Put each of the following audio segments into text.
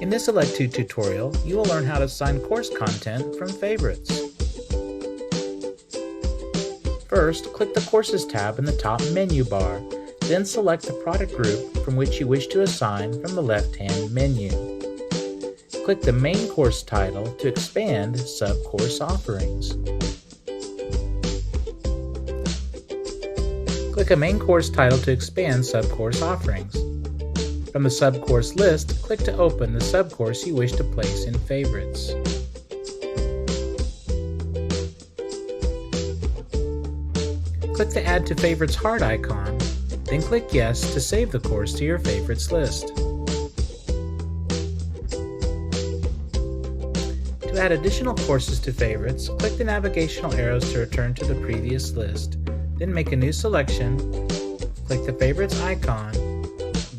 In this Electude tutorial, you will learn how to assign course content from favorites. First, click the Courses tab in the top menu bar, then select the product group from which you wish to assign from the left-hand menu. Click the main course title to expand sub-course offerings. Click a main course title to expand sub-course offerings. From the sub-course list, click to open the sub-course you wish to place in favorites. Click the Add to Favorites heart icon, then click Yes to save the course to your favorites list. To add additional courses to favorites, click the navigational arrows to return to the previous list, then make a new selection, click the Favorites icon,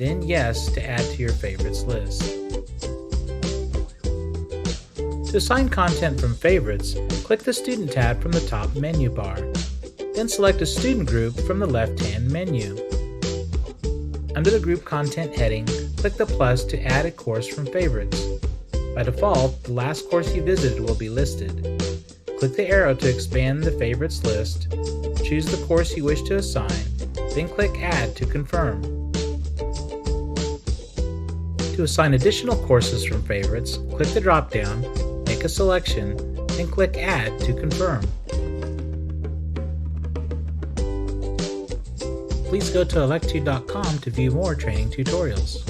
then Yes to add to your favorites list. To assign content from favorites, click the Student tab from the top menu bar. Then select a student group from the left-hand menu. Under the Group Content heading, click the plus to add a course from favorites. By default, the last course you visited will be listed. Click the arrow to expand the favorites list, choose the course you wish to assign, then click Add to confirm. To assign additional courses from favorites, click the drop-down, make a selection, then click Add to confirm. Please go to electude.com to view more training tutorials.